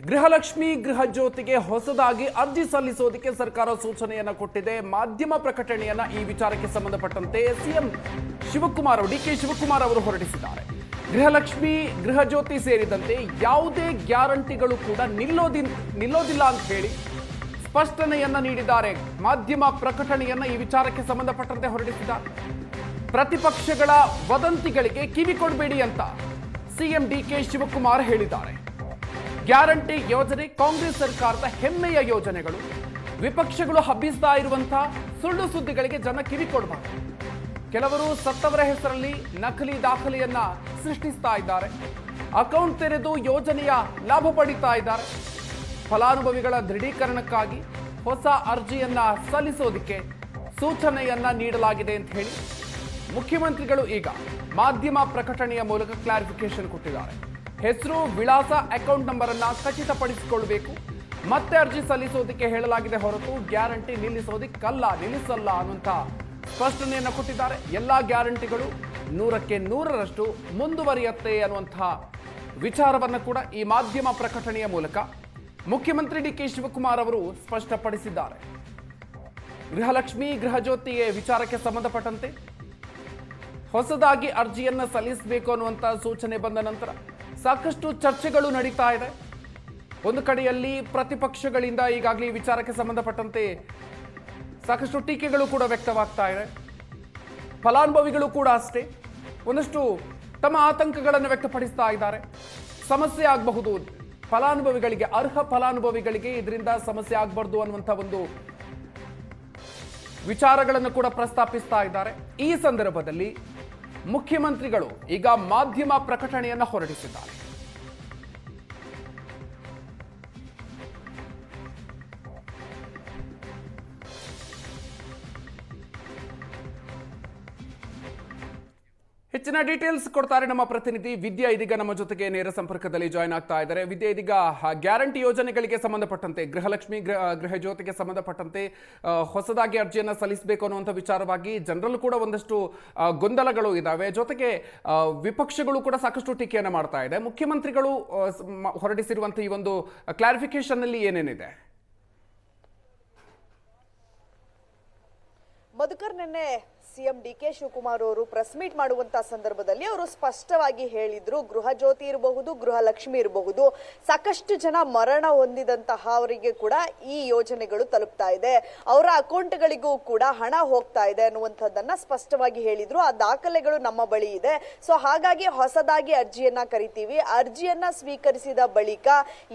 ಗೃಹಲಕ್ಷ್ಮಿ ಗೃಹ ಜ್ಯೋತಿಗೆ ಹೊಸದಾಗಿ ಅರ್ಜಿ ಸಲ್ಲಿಸೋದಕ್ಕೆ ಸರ್ಕಾರ ಸೂಚನೆಯನ್ನ ಕೊಟ್ಟಿದೆ. ಮಾಧ್ಯಮ ಪ್ರಕಟಣೆಯನ್ನ ಈ ವಿಚಾರಕ್ಕೆ ಸಂಬಂಧಪಟ್ಟಂತೆ ಸಿಎಂ ಶಿವಕುಮಾರ್ ಡಿಕೆ ಶಿವಕುಮಾರ್ ಅವರು ಹೊರಡಿಸಿದ್ದಾರೆ. ಗೃಹಲಕ್ಷ್ಮಿ ಗೃಹ ಜ್ಯೋತಿ ಸೇರಿದಂತೆ ಯಾವುದೇ ಗ್ಯಾರಂಟಿಗಳು ಕೂಡ ನಿಲ್ಲೋದಿಲ್ಲ ಅಂತ ಹೇಳಿ ಸ್ಪಷ್ಟನೆಯನ್ನ ನೀಡಿದ್ದಾರೆ. ಮಾಧ್ಯಮ ಪ್ರಕಟಣೆಯನ್ನ ಈ ವಿಚಾರಕ್ಕೆ ಸಂಬಂಧಪಟ್ಟಂತೆ ಹೊರಡಿಸಿದ್ದಾರೆ. ಪ್ರತಿಪಕ್ಷಗಳ ವದಂತಿಗಳಿಗೆ ಕಿವಿ ಕೊಡಬೇಡಿ ಅಂತ ಸಿಎಂ ಡಿಕೆ ಶಿವಕುಮಾರ್ ಹೇಳಿದ್ದಾರೆ. ಗ್ಯಾರಂಟಿ ಯೋಜನೆ ಕಾಂಗ್ರೆಸ್ ಸರ್ಕಾರದ ಹೆಮ್ಮೆಯ ಯೋಜನೆಗಳು. ವಿಪಕ್ಷಗಳು ಹಬ್ಬಿಸ್ತಾ ಇರುವಂತಹ ಸುಳ್ಳು ಸುದ್ದಿಗಳಿಗೆ ಜನ ಕಿವಿ ಕೊಡಬಾರದು. ಕೆಲವರು ಸತ್ತವರ ಹೆಸರಲ್ಲಿ ನಕಲಿ ದಾಖಲೆಯನ್ನ ಸೃಷ್ಟಿಸ್ತಾ ಇದ್ದಾರೆ. ಅಕೌಂಟ್ ತೆರೆದು ಯೋಜನೆಯ ಲಾಭ ಪಡಿತಾ ಇದ್ದಾರೆ. ಫಲಾನುಭವಿಗಳ ದೃಢೀಕರಣಕ್ಕಾಗಿ ಹೊಸ ಅರ್ಜಿಯನ್ನ ಸಲ್ಲಿಸೋದಕ್ಕೆ ಸೂಚನೆಯನ್ನ ನೀಡಲಾಗಿದೆ ಅಂತ ಹೇಳಿ ಮುಖ್ಯಮಂತ್ರಿಗಳು ಈಗ ಮಾಧ್ಯಮ ಪ್ರಕಟಣೆಯ ಮೂಲಕ ಕ್ಲಾರಿಫಿಕೇಶನ್ ಕೊಟ್ಟಿದ್ದಾರೆ. ಹೆಸರು, ವಿಳಾಸ, ಅಕೌಂಟ್ ನಂಬರ್ ಅನ್ನ ಖಚಿತಪಡಿಸಿಕೊಳ್ಳಬೇಕು. ಮತ್ತೆ ಅರ್ಜಿ ಸಲ್ಲಿಸೋದಕ್ಕೆ ಹೇಳಲಾಗಿದೆ ಹೊರತು ಗ್ಯಾರಂಟಿ ನಿಲ್ಲಿಸಲ್ಲ ಅನ್ನುವಂಥ ಸ್ಪಷ್ಟನೆಯನ್ನು ಕೊಟ್ಟಿದ್ದಾರೆ. ಎಲ್ಲಾ ಗ್ಯಾರಂಟಿಗಳು 100% ಮುಂದುವರಿಯುತ್ತೆ ಅನ್ನುವಂತಹ ವಿಚಾರವನ್ನು ಕೂಡ ಈ ಮಾಧ್ಯಮ ಪ್ರಕಟಣೆಯ ಮೂಲಕ ಮುಖ್ಯಮಂತ್ರಿ ಡಿಕೆ ಶಿವಕುಮಾರ್ ಅವರು ಸ್ಪಷ್ಟಪಡಿಸಿದ್ದಾರೆ. ಗೃಹಲಕ್ಷ್ಮಿ ಗೃಹ ಜ್ಯೋತಿಯ ವಿಚಾರಕ್ಕೆ ಸಂಬಂಧಪಟ್ಟಂತೆ ಹೊಸದಾಗಿ ಅರ್ಜಿಯನ್ನ ಸಲ್ಲಿಸಬೇಕು ಅನ್ನುವಂಥ ಸೂಚನೆ ಬಂದ ನಂತರ ಸಾಕಷ್ಟು ಚರ್ಚೆಗಳು ನಡೀತಾ ಇದೆ. ಒಂದು ಕಡೆಯಲ್ಲಿ ಪ್ರತಿಪಕ್ಷಗಳಿಂದ ಈಗಾಗಲೇ ವಿಚಾರಕ್ಕೆ ಸಂಬಂಧಪಟ್ಟಂತೆ ಸಾಕಷ್ಟು ಟೀಕೆಗಳು ಕೂಡ ವ್ಯಕ್ತವಾಗ್ತಾ ಇದೆ. ಫಲಾನುಭವಿಗಳು ಕೂಡ ಅಷ್ಟೇ ಒಂದಷ್ಟು ತಮ್ಮ ಆತಂಕಗಳನ್ನು ವ್ಯಕ್ತಪಡಿಸ್ತಾ ಇದ್ದಾರೆ. ಸಮಸ್ಯೆ ಆಗಬಹುದು, ಫಲಾನುಭವಿಗಳಿಗೆ, ಅರ್ಹ ಫಲಾನುಭವಿಗಳಿಗೆ ಇದರಿಂದ ಸಮಸ್ಯೆ ಆಗಬಾರ್ದು ಅನ್ನುವಂಥ ಒಂದು ವಿಚಾರಗಳನ್ನು ಕೂಡ ಪ್ರಸ್ತಾಪಿಸ್ತಾ ಇದ್ದಾರೆ. ಈ ಸಂದರ್ಭದಲ್ಲಿ ಮುಖ್ಯಮಂತ್ರಿಗಳು ಈಗ ಮಾಧ್ಯಮ ಪ್ರಕಟಣೆಯನ್ನು ಹೊರಡಿಸಿದ್ದಾರೆ. ಹೆಚ್ಚಿನ ಡೀಟೇಲ್ಸ್ ಕೊಡ್ತಾರೆ ನಮ್ಮ ಪ್ರತಿನಿಧಿ ವಿದ್ಯಾ. ಇದೀಗ ನಮ್ಮ ಜೊತೆಗೆ ನೇರ ಸಂಪರ್ಕದಲ್ಲಿ ಜಾಯ್ನ್ ಆಗ್ತಾ ಇದ್ದಾರೆ. ವಿದ್ಯಾ, ಇದೀಗ ಗ್ಯಾರಂಟಿ ಯೋಜನೆಗಳಿಗೆ ಸಂಬಂಧಪಟ್ಟಂತೆ ಗೃಹಲಕ್ಷ್ಮಿ ಗೃಹ ಜ್ಯೋತಿಗೆ ಸಂಬಂಧಪಟ್ಟಂತೆ ಹೊಸದಾಗಿ ಅರ್ಜಿಯನ್ನು ಸಲ್ಲಿಸಬೇಕು ಅನ್ನುವಂಥ ವಿಚಾರವಾಗಿ ಜನರಲ್ಲೂ ಕೂಡ ಒಂದಷ್ಟು ಗೊಂದಲಗಳು ಇದ್ದಾವೆ. ಜೊತೆಗೆ ವಿಪಕ್ಷಗಳು ಕೂಡ ಸಾಕಷ್ಟು ಟೀಕೆಯನ್ನು ಮಾಡ್ತಾ ಇದೆ. ಮುಖ್ಯಮಂತ್ರಿಗಳು ಹೊರಡಿಸಿರುವಂತಹ ಈ ಒಂದು ಕ್ಲಾರಿಫಿಕೇಶನ್ ಅಲ್ಲಿ ಏನೇನಿದೆ? ಮಧುಕರ್, ನಿನ್ನೆ ಸಿಎಂ ಡಿಕೆ ಶಿವಕುಮಾರ್ ಅವರು ಪ್ರೆಸ್ ಮೀಟ್ ಮಾಡುವಂತಹ ಸಂದರ್ಭದಲ್ಲಿ ಅವರು ಸ್ಪಷ್ಟವಾಗಿ ಹೇಳಿದ್ರು, ಗೃಹ ಜ್ಯೋತಿ ಇರಬಹುದು, ಗೃಹಲಕ್ಷ್ಮಿ ಇರಬಹುದು, ಸಾಕಷ್ಟು ಜನ ಮರಣ ಹೊಂದಿದಂತಹ ಅವರಿಗೆ ಕೂಡ ಈ ಯೋಜನೆಗಳು ತಲುಪ್ತಾ ಇದೆ, ಅವರ ಅಕೌಂಟ್ಗಳಿಗೂ ಕೂಡ ಹಣ ಹೋಗ್ತಾ ಇದೆ ಅನ್ನುವಂಥದ್ದನ್ನ ಸ್ಪಷ್ಟವಾಗಿ ಹೇಳಿದ್ರು. ಆ ದಾಖಲೆಗಳು ನಮ್ಮ ಬಳಿ ಇದೆ. ಸೊ ಹಾಗಾಗಿ ಹೊಸದಾಗಿ ಅರ್ಜಿಯನ್ನ ಕರಿತೀವಿ. ಅರ್ಜಿಯನ್ನ ಸ್ವೀಕರಿಸಿದ ಬಳಿಕ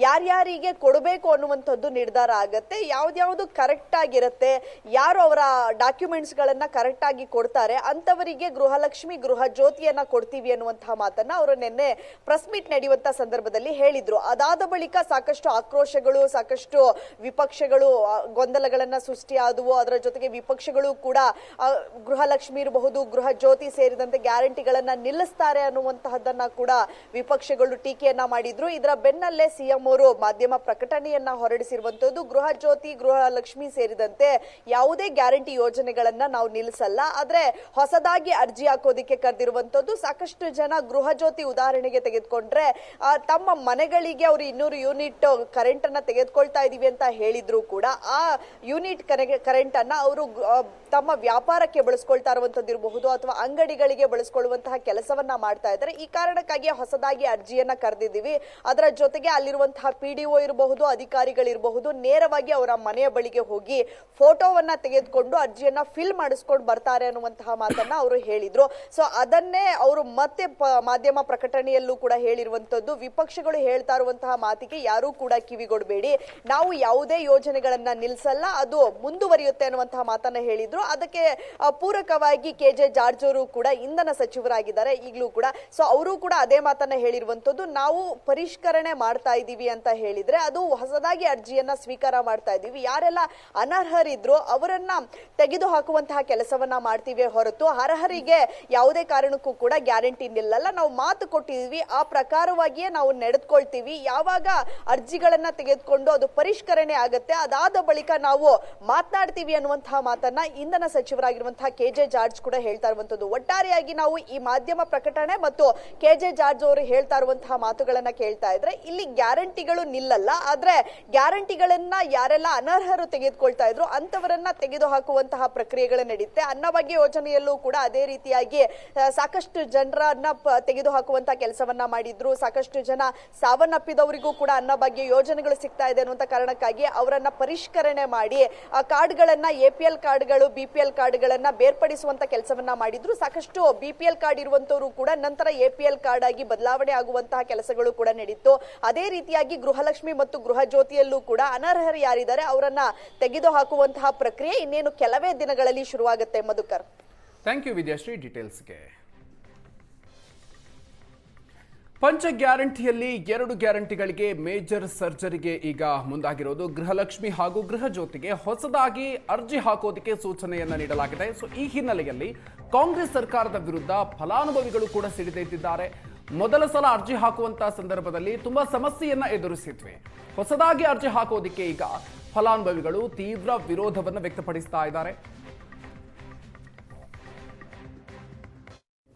ಯಾರ್ಯಾರಿಗೆ ಕೊಡಬೇಕು ಅನ್ನುವಂಥದ್ದು ನಿರ್ಧಾರ ಆಗತ್ತೆ. ಯಾವ್ದ್ಯಾವ್ದು ಕರೆಕ್ಟ್ ಆಗಿರುತ್ತೆ, ಯಾರು ಅವರ ಡಾಕ್ಯುಮೆಂಟ್ಸ್ ಗಳನ್ನ ಕರೆಕ್ಟ್ ಆಗಿ ಕೊಡ್ತಾರೆ ಅಂತವರಿಗೆ ಗೃಹಲಕ್ಷ್ಮಿ ಗೃಹ ಜ್ಯೋತಿಯನ್ನ ಕೊಡ್ತೀವಿ ಅನ್ನುವಂತಹ ಮಾತನ್ನ ಅವರು ನಿನ್ನೆ ಪ್ರೆಸ್ ಮೀಟ್ ನಡೆಯುವಂತಹ ಸಂದರ್ಭದಲ್ಲಿ ಹೇಳಿದ್ರು. ಅದಾದ ಬಳಿಕ ಸಾಕಷ್ಟು ಆಕ್ರೋಶಗಳು, ಸಾಕಷ್ಟು ವಿಪಕ್ಷಗಳು ಗೊಂದಲಗಳನ್ನ ಸೃಷ್ಟಿಯಾದವು. ಅದರ ಜೊತೆಗೆ ವಿಪಕ್ಷಗಳು ಕೂಡ ಗೃಹಲಕ್ಷ್ಮಿ ಇರಬಹುದು, ಗೃಹ ಜ್ಯೋತಿ ಸೇರಿದಂತೆ ಗ್ಯಾರಂಟಿಗಳನ್ನ ನಿಲ್ಲಿಸ್ತಾರೆ ಅನ್ನುವಂತಹದ್ದನ್ನ ಕೂಡ ವಿಪಕ್ಷಗಳು ಟೀಕೆಯನ್ನ ಮಾಡಿದ್ರು. ಇದರ ಬೆನ್ನಲ್ಲೇ ಸಿಎಂ ಅವರು ಮಾಧ್ಯಮ ಪ್ರಕಟಣೆಯನ್ನ ಹೊರಡಿಸಿರುವಂತದ್ದು, ಗೃಹ ಜ್ಯೋತಿ, ಗೃಹಲಕ್ಷ್ಮಿ ಸೇರಿದಂತೆ ಯಾವುದೇ ಗ್ಯಾರಂಟಿ ಯೋಜನೆಗಳನ್ನ ನಾವು ನಿಲ್ಲಿಸಲ್ಲ, ಆದ್ರೆ ಹೊಸದಾಗಿ ಅರ್ಜಿ ಹಾಕೋದಿಕ್ಕೆ ಕರೆದಿರುವಂತದ್ದು. ಸಾಕಷ್ಟು ಜನ ಗೃಹ ಜ್ಯೋತಿ ಉದಾಹರಣೆಗೆ ತೆಗೆದುಕೊಂಡ್ರೆ ತಮ್ಮ ಮನೆಗಳಿಗೆ ಅವರು 200 ಯೂನಿಟ್ ಕರೆಂಟ್ ಅನ್ನ ತೆಗೆದುಕೊಳ್ತಾ ಇದೀವಿ ಅಂತ ಹೇಳಿದ್ರು ಕೂಡ ಆ ಯೂನಿಟ್ ಕರೆಂಟ್ ಅನ್ನ ಅವರು ತಮ್ಮ ವ್ಯಾಪಾರಕ್ಕೆ ಬಳಸ್ಕೊಳ್ತಾ ಇರುವಂತದ್ದು ಇರಬಹುದು ಅಥವಾ ಅಂಗಡಿಗಳಿಗೆ ಬಳಸ್ಕೊಳ್ಳುವಂತಹ ಕೆಲಸವನ್ನ ಮಾಡ್ತಾ ಇದ್ದಾರೆ. ಈ ಕಾರಣಕ್ಕಾಗಿ ಹೊಸದಾಗಿ ಅರ್ಜಿಯನ್ನ ಕರೆದಿದ್ದೀವಿ. ಅದರ ಜೊತೆಗೆ ಅಲ್ಲಿರುವಂತಹ PDO ಇರಬಹುದು, ಅಧಿಕಾರಿಗಳಿರಬಹುದು, ನೇರವಾಗಿ ಅವರ ಮನೆಯ ಬಳಿಗೆ ಹೋಗಿ ಫೋಟೋವನ್ನ ತೆಗೆದುಕೊಂಡು ಅರ್ಜಿಯನ್ನ ಫಿಲ್ ಮಾಡಿಸ್ಕೊಂಡು ಬರ್ತಾರೆ ಅನ್ನುವಂತಹ ಮಾತನ್ನ ಅವರು ಹೇಳಿದ್ರು. ಸೊ ಅದನ್ನೇ ಅವರು ಮತ್ತೆ ಮಾಧ್ಯಮ ಪ್ರಕಟಣೆಯಲ್ಲೂ ಕೂಡ ಹೇಳಿರುವಂತದ್ದು. ವಿಪಕ್ಷಗಳು ಹೇಳ್ತಾ ಇರುವಂತಹ ಮಾತಿಗೆ ಯಾರೂ ಕೂಡ ಕಿವಿಗೊಡಬೇಡಿ, ನಾವು ಯಾವುದೇ ಯೋಜನೆಗಳನ್ನ ನಿಲ್ಲಿಸಲ್ಲ, ಅದು ಮುಂದುವರಿಯುತ್ತೆ ಅನ್ನುವಂತಹ ಮಾತನ್ನ ಹೇಳಿದ್ರು. ಅದಕ್ಕೆ ಪೂರಕವಾಗಿ KJ ಜಾರ್ಜ್ ಅವರು ಕೂಡ ಇಂಧನ ಸಚಿವರಾಗಿದ್ದಾರೆ ಈಗಲೂ ಕೂಡ. ಸೊ ಅವರು ಕೂಡ ಅದೇ ಮಾತನ್ನ ಹೇಳಿರುವಂತದ್ದು, ನಾವು ಪರಿಷ್ಕರಣೆ ಮಾಡ್ತಾ ಇದೀವಿ ಅಂತ ಹೇಳಿದ್ರೆ ಅದು ಹೊಸದಾಗಿ ಅರ್ಜಿಯನ್ನ ಸ್ವೀಕಾರ ಮಾಡ್ತಾ ಇದೀವಿ. ಯಾರೆಲ್ಲ ಅನರ್ಹರಿದ್ರು ಅವರನ್ನ ತೆಗೆದು ಹಾಕುವಂತಹ ಕೆಲಸವನ್ನ ಮಾಡ್ತೀವಿ ಹೊರತು ಅರ್ಹರಿಗೆ ಯಾವುದೇ ಕಾರಣಕ್ಕೂ ಕೂಡ ಗ್ಯಾರಂಟಿ ನಿಲ್ಲಲ್ಲ. ನಾವು ಮಾತು ಕೊಟ್ಟಿದ್ವಿ, ಆ ಪ್ರಕಾರವಾಗಿಯೇ ನಾವು ನಡೆದುಕೊಳ್ತೀವಿ. ಯಾವಾಗ ಅರ್ಜಿಗಳನ್ನ ತೆಗೆದುಕೊಂಡು ಅದು ಪರಿಷ್ಕರಣೆ ಆಗುತ್ತೆ, ಅದಾದ ಬಳಿಕ ನಾವು ಮಾತನಾಡ್ತೀವಿ ಅನ್ನುವಂತಹ ಮಾತನ್ನ ಇಂಧನ ಸಚಿವರಾಗಿರುವಂತಹ KJ ಜಾರ್ಜ್ ಕೂಡ ಹೇಳ್ತಾ ಇರುವಂತದ್ದು. ಒಟ್ಟಾರೆಯಾಗಿ ನಾವು ಈ ಮಾಧ್ಯಮ ಪ್ರಕಟಣೆ ಮತ್ತು KJ ಜಾರ್ಜ್ ಅವರು ಹೇಳ್ತಾ ಇರುವಂತಹ ಮಾತುಗಳನ್ನ ಕೇಳ್ತಾ ಇದ್ರೆ ಇಲ್ಲಿ ಗ್ಯಾರಂಟಿಗಳು ನಿಲ್ಲಲ್ಲ. ಆದ್ರೆ ಗ್ಯಾರಂಟಿಗಳನ್ನ ಯಾರೆಲ್ಲ ಅನರ್ಹರು ತೆಗೆದುಕೊಳ್ತಾ ಇದ್ರು ಅಂತವರನ್ನ ತೆಗೆದು ಹಾಕುವಂತಹ ಪ್ರಕ್ರಿಯೆಗಳು ನಡೆಯುತ್ತೆ. ಅನ್ನಭಾಗ್ಯ ಯೋಜನೆಯಲ್ಲೂ ಕೂಡ ಅದೇ ರೀತಿಯಾಗಿ ಸಾಕಷ್ಟು ಜನರನ್ನ ತೆಗೆದು ಹಾಕುವಂತಹ ಕೆಲಸವನ್ನ ಮಾಡಿದ್ರು. ಸಾಕಷ್ಟು ಜನ ಸಾವನ್ನಪ್ಪಿದವರಿಗೂ ಕೂಡ ಅನ್ನಭಾಗ್ಯ ಯೋಜನೆಗಳು ಸಿಗ್ತಾ ಇದೆ ಅನ್ನುವಂತ ಕಾರಣಕ್ಕಾಗಿ ಅವರನ್ನ ಪರಿಷ್ಕರಣೆ ಮಾಡಿ ಆ ಕಾರ್ಡ್ಗಳನ್ನ APL ಕಾರ್ಡ್ಗಳು BPL ಕಾರ್ಡ್ಗಳನ್ನ ಬೇರ್ಪಡಿಸುವಂತ ಕೆಲಸವನ್ನ ಮಾಡಿದ್ರು. ಸಾಕಷ್ಟು BPL ಕಾರ್ಡ್ ಇರುವಂತವರು ಕೂಡ ನಂತರ APL ಕಾರ್ಡ್ ಆಗಿ ಬದಲಾವಣೆ ಆಗುವಂತಹ ಕೆಲಸಗಳು ಕೂಡ ನಡೀತು. ಅದೇ ರೀತಿಯಾಗಿ ಗೃಹಲಕ್ಷ್ಮಿ ಮತ್ತು ಗೃಹ ಜ್ಯೋತಿಯಲ್ಲೂ ಕೂಡ ಅನರ್ಹರು ಯಾರಿದ್ದಾರೆ ಅವರನ್ನ ತೆಗೆದು ಹಾಕುವಂತಹ ಪ್ರಕ್ರಿಯೆ ಇನ್ನೇನು ಕೆಲವೇ ದಿನಗಳಲ್ಲಿ ಶುರುವಾಗುತ್ತೆ. ಮಧುಕರ್, ಥ್ಯಾಂಕ್ ಯು ವಿದ್ಯಾಶ್ರೀ ಡೀಟೇಲ್ಸ್ಗೆ. ಪಂಚ ಗ್ಯಾರಂಟಿಯಲ್ಲಿ 2 ಗ್ಯಾರಂಟಿಗಳಿಗೆ ಮೇಜರ್ ಸರ್ಜರಿಗೆ ಈಗ ಮುಂದಾಗಿರೋದು ಗೃಹಲಕ್ಷ್ಮಿ ಹಾಗೂ ಗೃಹ ಜ್ಯೋತಿಗೆ ಹೊಸದಾಗಿ ಅರ್ಜಿ ಹಾಕೋದಕ್ಕೆ ಸೂಚನೆಯನ್ನ ನೀಡಲಾಗಿದೆ. ಸೊ ಈ ಹಿನ್ನೆಲೆಯಲ್ಲಿ ಕಾಂಗ್ರೆಸ್ ಸರ್ಕಾರದ ವಿರುದ್ಧ ಫಲಾನುಭವಿಗಳು ಕೂಡ ಸಿಡಿದೆದ್ದಿದ್ದಾರೆ. ಮೊದಲ ಸಲ ಅರ್ಜಿ ಹಾಕುವಂತ ಸಂದರ್ಭದಲ್ಲಿ ತುಂಬಾ ಸಮಸ್ಯೆಯನ್ನ ಎದುರಿಸಿದ್ವಿ. ಹೊಸದಾಗಿ ಅರ್ಜಿ ಹಾಕೋದಕ್ಕೆ ಈಗ ಫಲಾನುಭವಿಗಳು ತೀವ್ರ ವಿರೋಧವನ್ನು ವ್ಯಕ್ತಪಡಿಸ್ತಾ ಇದ್ದಾರೆ.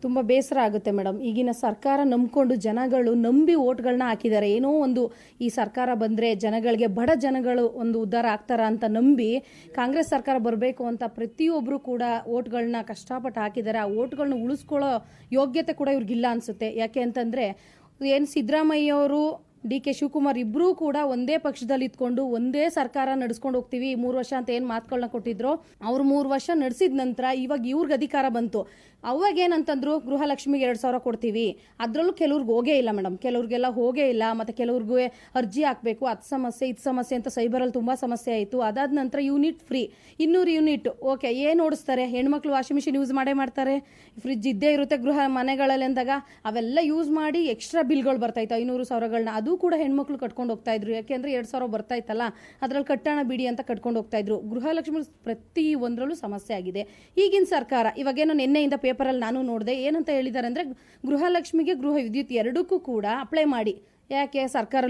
ತುಂಬ ಬೇಸರ ಆಗುತ್ತೆ ಮೇಡಮ್. ಈಗಿನ ಸರ್ಕಾರ ನಂಬಿಕೊಂಡು ಜನಗಳು ನಂಬಿ ಓಟ್ಗಳನ್ನ ಹಾಕಿದ್ದಾರೆ. ಏನೋ ಒಂದು ಈ ಸರ್ಕಾರ ಬಂದರೆ ಜನಗಳಿಗೆ, ಬಡ ಜನಗಳು ಒಂದು ಉದ್ಧಾರ ಆಗ್ತಾರ ಅಂತ ನಂಬಿ ಕಾಂಗ್ರೆಸ್ ಸರ್ಕಾರ ಬರಬೇಕು ಅಂತ ಪ್ರತಿಯೊಬ್ಬರು ಕೂಡ ಓಟ್ಗಳನ್ನ ಕಷ್ಟಪಟ್ಟು ಹಾಕಿದ್ದಾರೆ. ಆ ಓಟ್ಗಳನ್ನ ಉಳಿಸ್ಕೊಳ್ಳೋ ಯೋಗ್ಯತೆ ಕೂಡ ಇವ್ರಿಗಿಲ್ಲ ಅನಿಸುತ್ತೆ. ಯಾಕೆ ಅಂತಂದರೆ ಏನು ಸಿದ್ದರಾಮಯ್ಯವರು DK ಶಿವಕುಮಾರ್ ಇಬ್ಬರೂ ಕೂಡ ಒಂದೇ ಪಕ್ಷದಲ್ಲಿ ಇದ್ಕೊಂಡು ಒಂದೇ ಸರ್ಕಾರ ನಡೆಸ್ಕೊಂಡು ಹೋಗ್ತೀವಿ 3 ವರ್ಷ ಅಂತ ಏನು ಮಾತುಗಳನ್ನ ಕೊಟ್ಟಿದ್ರು, ಅವ್ರು 3 ವರ್ಷ ನಡೆಸಿದ ನಂತರ ಇವಾಗ ಇವ್ರಿಗೆ ಅಧಿಕಾರ ಬಂತು. ಅವಾಗ ಏನಂತಂದ್ರು, ಗೃಹಲಕ್ಷ್ಮಿಗೆ 2,000 ಕೊಡ್ತೀವಿ. ಅದರಲ್ಲೂ ಕೆಲವ್ರಿಗೆ ಹೋಗೇ ಇಲ್ಲ ಮೇಡಮ್, ಕೆಲವ್ರಿಗೆಲ್ಲ ಹೋಗೇ ಇಲ್ಲ. ಮತ್ತು ಕೆಲವ್ರಿಗೂ ಅರ್ಜಿ ಹಾಕಬೇಕು, ಅದು ಸಮಸ್ಯೆ ಇದು ಸಮಸ್ಯೆ ಅಂತ ಸೈಬರಲ್ಲಿ ತುಂಬ ಸಮಸ್ಯೆ ಆಯಿತು. ಅದಾದ ನಂತರ ಯೂನಿಟ್ ಫ್ರೀ 200 ಯೂನಿಟ್. ಓಕೆ, ಏನು ಓಡಿಸ್ತಾರೆ? ಹೆಣ್ಮಕ್ಳು ವಾಷಿಂಗ್ ಮಿಷಿನ್ ಯೂಸ್ ಮಾಡ್ತಾರೆ, ಫ್ರಿಜ್ ಇದ್ದೇ ಇರುತ್ತೆ ಗೃಹ ಮನೆಗಳಲ್ಲಿ ಅಂದಾಗ ಅವೆಲ್ಲ ಯೂಸ್ ಮಾಡಿ ಎಕ್ಸ್ಟ್ರಾ ಬಿಲ್ಗಳು ಬರ್ತಾಯಿತ್ತು 500,000ಗಳನ್ನ. ಅದು ಕೂಡ ಹೆಣ್ಮಕ್ಳು ಕಟ್ಕೊಂಡು ಹೋಗ್ತಾ ಇದ್ರು. ಯಾಕೆಂದ್ರೆ 2,000 ಬರ್ತಾ ಇತ್ತಲ್ಲ, ಅದ್ರಲ್ಲಿ ಕಟ್ಟಣ ಬಿಡಿ ಅಂತ ಕಟ್ಕೊಂಡು ಹೋಗ್ತಾ ಇದ್ರು. ಗೃಹಲಕ್ಷ್ಮಿ ಪ್ರತಿ ಒಂದರಲ್ಲೂ ಸಮಸ್ಯೆ ಆಗಿದೆ. ಈಗಿನ ಸರ್ಕಾರ ಇವಾಗೇನೋ ನಿನ್ನೆಯಿಂದ ಪೇಪರಲ್ಲಿ ನಾನು ನೋಡಿದೆ, ಏನಂತ ಹೇಳಿದ್ದಾರೆ ಅಂದರೆ ಗೃಹಲಕ್ಷ್ಮಿಗೆ ಗೃಹ ವಿದ್ಯುತ್ ಎರಡಕ್ಕೂ ಕೂಡ ಅಪ್ಲೈ ಮಾಡಿ. ಯಾಕೆ ಸರ್ಕಾರ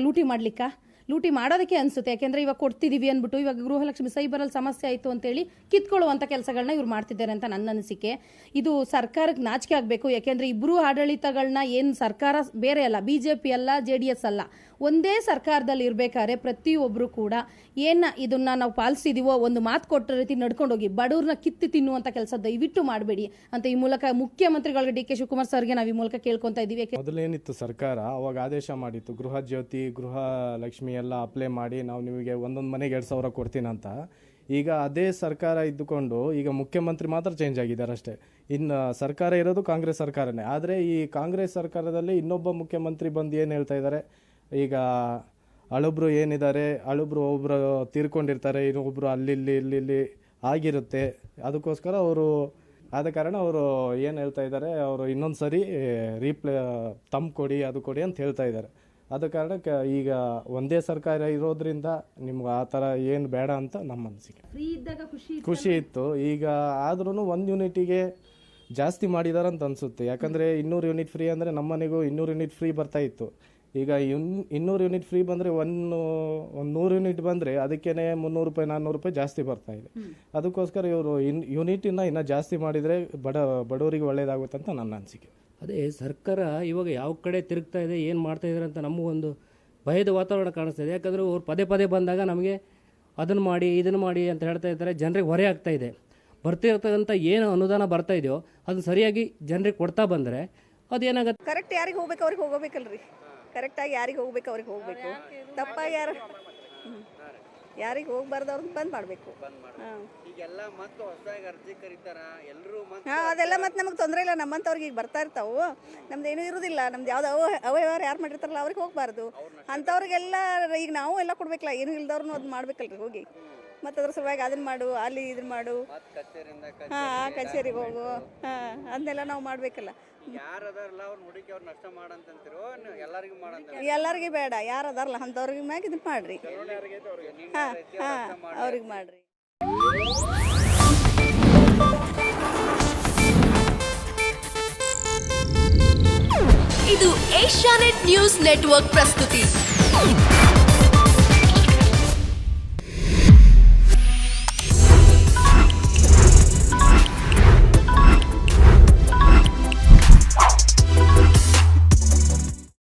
ಲೂಟಿ ಮಾಡೋದಕ್ಕೆ ಅನಿಸುತ್ತೆ. ಯಾಕೆಂದರೆ ಇವಾಗ ಕೊಡ್ತಿದ್ದೀವಿ ಅಂದ್ಬಿಟ್ಟು ಇವಾಗ ಗೃಹಲಕ್ಷ್ಮಿ ಸೈಬರಲ್ಲಿ ಸಮಸ್ಯೆ ಆಯಿತು ಅಂತೇಳಿ ಕಿತ್ಕೊಳ್ಳುವಂಥ ಕೆಲಸಗಳನ್ನ ಇವ್ರು ಮಾಡ್ತಿದ್ದಾರೆ ಅಂತ ನನ್ನ ಅನಿಸಿಕೆ. ಇದು ಸರ್ಕಾರಕ್ಕೆ ನಾಚಿಕೆ ಆಗಬೇಕು. ಯಾಕೆಂದರೆ ಇಬ್ಬರೂ ಆಡಳಿತಗಳನ್ನ ಏನು ಸರ್ಕಾರ ಬೇರೆ ಅಲ್ಲ, BJP ಅಲ್ಲ, JDS ಅಲ್ಲ, ಒಂದೇ ಸರ್ಕಾರದಲ್ಲಿ ಇರಬೇಕಾದ್ರೆ ಪ್ರತಿಯೊಬ್ಬರು ಕೂಡ ಇದನ್ನ ನಾವು ಪಾಲಿಸಿದೀವೋ ಒಂದು ಮಾತು ಕೊಟ್ಟ ರೀತಿ ನಡ್ಕೊಂಡೋಗಿ ಬಡವ್ರನ್ನ ಕಿತ್ತು ತಿನ್ನುವಂಥ ಕೆಲಸ ದಯವಿಟ್ಟು ಮಾಡಬೇಡಿ ಅಂತ ಈ ಮೂಲಕ ಮುಖ್ಯಮಂತ್ರಿಗಳಿಗೆ DK ಶಿವಕುಮಾರ್ ಸರ್ಗೆ ನಾವು ಈ ಮೂಲಕ ಕೇಳ್ಕೊತಾ ಇದ್ದೀವಿ. ಮೊದಲೇನಿತ್ತು ಸರ್ಕಾರ ಅವಾಗ ಆದೇಶ ಮಾಡಿತ್ತು, ಗೃಹ ಜ್ಯೋತಿ ಗೃಹ ಲಕ್ಷ್ಮಿ ಎಲ್ಲ ಅಪ್ಲೈ ಮಾಡಿ ನಾವು ನಿಮಗೆ ಒಂದೊಂದು ಮನೆಗೆ 2,000 ಕೊಡ್ತೀನಿ ಅಂತ. ಈಗ ಅದೇ ಸರ್ಕಾರ ಇದ್ದುಕೊಂಡು ಈಗ ಮುಖ್ಯಮಂತ್ರಿ ಮಾತ್ರ ಚೇಂಜ್ ಆಗಿದ್ದಾರೆ ಅಷ್ಟೇ. ಇನ್ನು ಸರ್ಕಾರ ಇರೋದು ಕಾಂಗ್ರೆಸ್ ಸರ್ಕಾರನೇ. ಆದರೆ ಈ ಕಾಂಗ್ರೆಸ್ ಸರ್ಕಾರದಲ್ಲಿ ಇನ್ನೊಬ್ಬ ಮುಖ್ಯಮಂತ್ರಿ ಬಂದು ಏನು ಹೇಳ್ತಾ ಇದ್ದಾರೆ, ಈಗ ಅಳುಬ್ರು ಏನಿದ್ದಾರೆ, ಅಳುಬ್ರು ಒಬ್ಬರು ತೀರ್ಕೊಂಡಿರ್ತಾರೆ, ಇನ್ನೊಬ್ಬರು ಇಲ್ಲಿ ಆಗಿರುತ್ತೆ. ಅದಕ್ಕೋಸ್ಕರ ಆದ ಕಾರಣ ಅವರು ಏನು ಹೇಳ್ತಾ ಇದ್ದಾರೆ, ಅವರು ಇನ್ನೊಂದು ಸರಿ ತಮ್ಮ ಕೊಡಿ ಅದು ಕೊಡಿ ಅಂತ ಹೇಳ್ತಾ ಇದ್ದಾರೆ. ಆದ ಕಾರಣಕ್ಕೆ ಈಗ ಒಂದೇ ಸರ್ಕಾರ ಇರೋದ್ರಿಂದ ನಿಮ್ಗೆ ಆ ಥರ ಏನು ಬೇಡ ಅಂತ ನಮ್ಮ ಅನಿಸಿಕೆ. ಖುಷಿ ಇತ್ತು. ಈಗ ಆದ್ರೂ 1 ಯೂನಿಟಿಗೆ ಜಾಸ್ತಿ ಮಾಡಿದಾರೆ ಅಂತ ಅನಿಸುತ್ತೆ. ಯಾಕಂದರೆ 200 ಯೂನಿಟ್ ಫ್ರೀ ಅಂದರೆ ನಮ್ಮ ಮನೆಗೂ 200 ಯೂನಿಟ್ ಫ್ರೀ ಬರ್ತಾ ಇತ್ತು. ಈಗ 200 ಯೂನಿಟ್ ಫ್ರೀ ಬಂದರೆ 100 ಯೂನಿಟ್ ಬಂದರೆ ಅದಕ್ಕೇ 300 ರೂಪಾಯಿ 400 ರೂಪಾಯಿ ಜಾಸ್ತಿ ಬರ್ತಾ ಇದೆ. ಅದಕ್ಕೋಸ್ಕರ ಇವರು ಯೂನಿಟಿನ ಜಾಸ್ತಿ ಮಾಡಿದರೆ ಬಡವರಿಗೆ ಒಳ್ಳೇದಾಗುತ್ತೆ ಅಂತ ನನ್ನ ಅನಿಸಿಕೆ. ಅದೇ ಸರ್ಕಾರ ಇವಾಗ ಯಾವ ಕಡೆ ತಿರುಗ್ತಾ ಇದೆ, ಏನು ಮಾಡ್ತಾ ಇದ್ದಾರೆ ಅಂತ ನಮಗೊಂದು ಭಯದ ವಾತಾವರಣ ಕಾಣಿಸ್ತಾ ಇದೆ. ಯಾಕಂದರೆ ಅವ್ರು ಪದೇ ಬಂದಾಗ ನಮಗೆ ಅದನ್ನು ಮಾಡಿ ಇದನ್ನು ಮಾಡಿ ಅಂತ ಹೇಳ್ತಾ ಇದ್ದಾರೆ. ಜನರಿಗೆ ಹೊರೆ ಆಗ್ತಾ ಇದೆ. ಬರ್ತಿರ್ತಕ್ಕಂಥ ಏನು ಅನುದಾನ ಬರ್ತಾ ಇದೆಯೋ ಅದನ್ನು ಸರಿಯಾಗಿ ಜನರಿಗೆ ಕೊಡ್ತಾ ಬಂದರೆ ಅದೇನಾಗುತ್ತೆ. ಕರೆಕ್ಟ್ ಯಾರಿಗೆ ಹೋಗ್ಬೇಕು ಅವ್ರಿಗೆ ಹೋಗಬೇಕಲ್ರಿ. ಕರೆಕ್ಟಾಗಿ ಯಾರಿಗೆ ಹೋಗ್ಬೇಕು ಅವ್ರಿಗೆ ಹೋಗಬೇಕು. ತಪ್ಪಾಗಿ ಯಾರಿಗೆ ಹೋಗ್ಬಾರ್ದು ಅವ್ರನ್ನ ಬಂದ್ ಮಾಡಬೇಕು. ಅದೆಲ್ಲ ಮತ್ತೆ ನಮಗೆ ತೊಂದರೆ ಇಲ್ಲ. ನಮ್ಮಂಥವ್ರಿಗೆ ಈಗ ಬರ್ತಾ ಇರ್ತಾವು, ನಮ್ದು ಏನೂ ಇರೋದಿಲ್ಲ. ನಮ್ದು ಯಾವ್ದು ಅವ್ಯವಹಾರ ಯಾರು ಮಾಡಿರ್ತಾರಲ್ಲ ಅವ್ರಿಗೆ ಹೋಗ್ಬಾರ್ದು. ಅಂಥವ್ರಿಗೆಲ್ಲ ಈಗ ನಾವು ಎಲ್ಲ ಕೊಡ್ಬೇಕಲ್ಲ, ಏನು ಇಲ್ದವ್ರನ್ನೂ ಅದು ಮಾಡ್ಬೇಕಲ್ರಿ ಹೋಗಿ. ಮತ್ತು ಅದ್ರ ಸಲುವಾಗಿ ಅದನ್ನ ಮಾಡು, ಅಲ್ಲಿ ಇದನ್ನ ಮಾಡು, ಆ ಕಚೇರಿಗೆ ಹೋಗು, ಅದನ್ನೆಲ್ಲ ನಾವು ಮಾಡಬೇಕಲ್ಲ. ಎಲ್ಲರಿಗೂ ಬೇಡ, ಯಾರು ಅದಾರಲ್ಲ ಅಂಥವ್ರಿಗೆ ಮ್ಯಾಗ ಇದನ್ನ ಮಾಡ್ರಿ. ಅವ್ರಿಗೆ ಮಾಡ್ರಿ. ಇದು ಏಷ್ಯಾನೆಟ್ ನ್ಯೂಸ್ ನೆಟ್ವರ್ಕ್ ಪ್ರಸ್ತುತಿ.